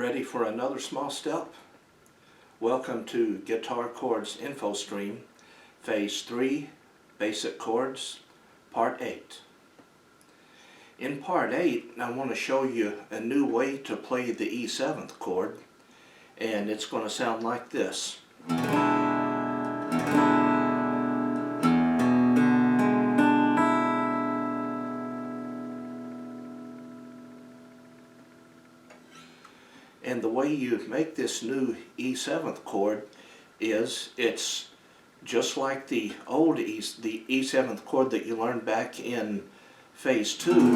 Ready for another small step? Welcome to Guitar Chords Info Stream, Phase 3, Basic Chords, Part 8. In Part 8, I want to show you a new way to play the E7th chord, and it's going to sound like this. And the way you make this new E7th chord is it's just like the old the E7th chord that you learned back in Phase 2,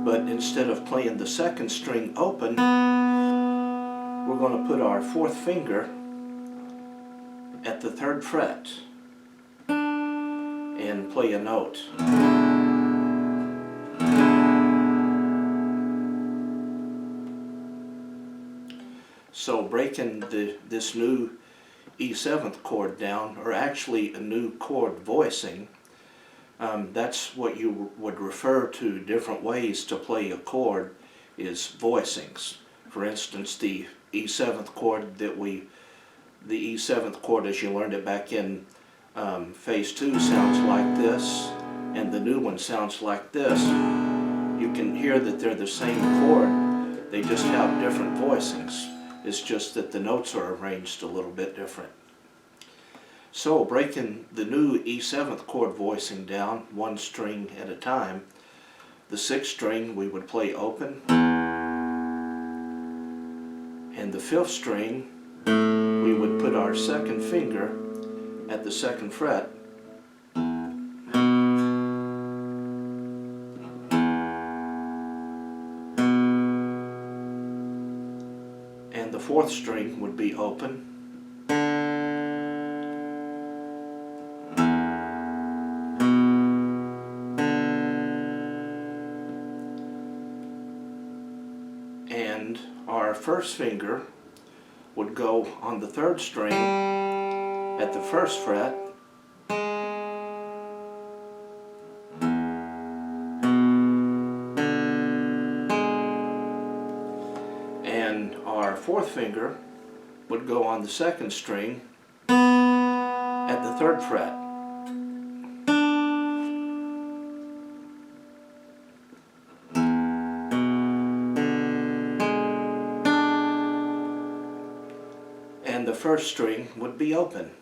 but instead of playing the second string open, we're going to put our fourth finger at the 3rd fret and play a note. So breaking this new E7th chord down, or actually a new chord voicing, that's what you would refer to different ways to play a chord is voicings. For instance, the E7th chord the E7th chord as you learned it back in Phase 2 sounds like this, and the new one sounds like this. You can hear that they're the same chord, they just have different voicings. It's just that the notes are arranged a little bit different. So breaking the new E7th chord voicing down one string at a time, the 6th string we would play open, and the 5th string we would put our 2nd finger at the 2nd fret, and the 4th string would be open, and our 1st finger would go on the 3rd string at the 1st fret, and our 4th finger would go on the 2nd string at the 3rd fret. And the 1st string would be open.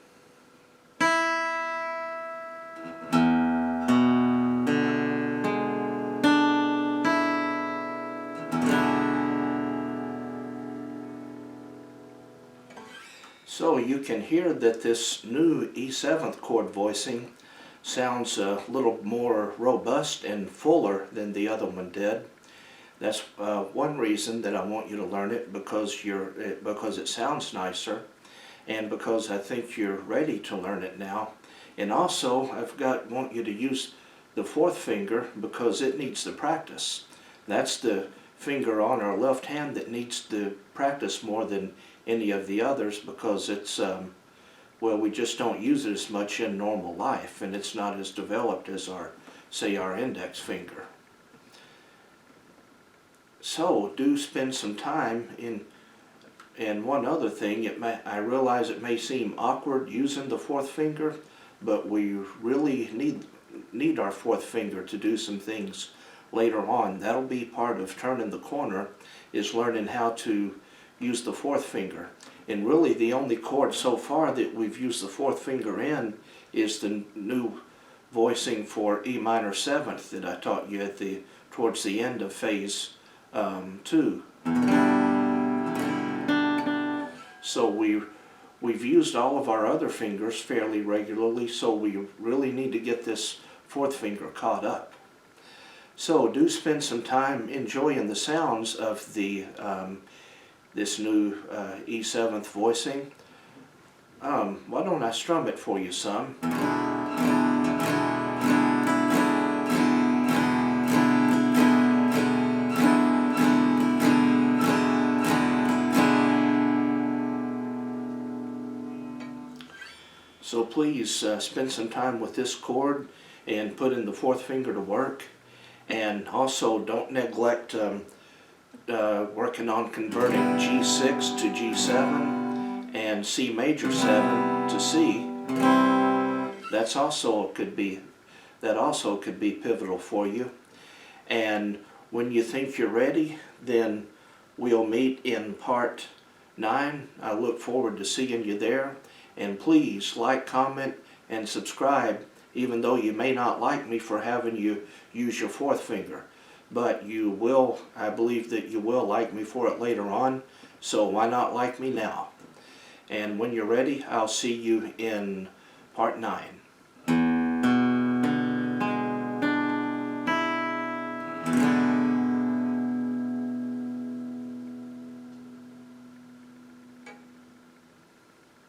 So you can hear that this new E7th chord voicing sounds a little more robust and fuller than the other one did. That's one reason that I want you to learn it, because it sounds nicer, and because I think you're ready to learn it now. And also want you to use the 4th finger because it needs the practice. That's the finger on our left hand that needs to practice more than any of the others, because it's well, we just don't use it as much in normal life, and it's not as developed as our index finger. So do spend some time in. And one other thing, I realize it may seem awkward using the 4th finger, but we really need our 4th finger to do some things later on. That'll be part of turning the corner, is learning how to use the 4th finger. And really the only chord so far that we've used the 4th finger in is the new voicing for E minor 7th that I taught you towards the end of Phase 2. So we've used all of our other fingers fairly regularly, so we really need to get this 4th finger caught up. So do spend some time enjoying the sounds of this new E7th voicing. Why don't I strum it for you some? So please spend some time with this chord and put in the 4th finger to work. And also don't neglect working on converting G6 to G7 and C major 7 to C. That also could be pivotal for you. And when you think you're ready, then we'll meet in part 9. I look forward to seeing you there. And please like, comment, and subscribe, even though you may not like me for having you use your 4th finger. But you will, I believe that you will like me for it later on, so why not like me now? And when you're ready, I'll see you in part 9.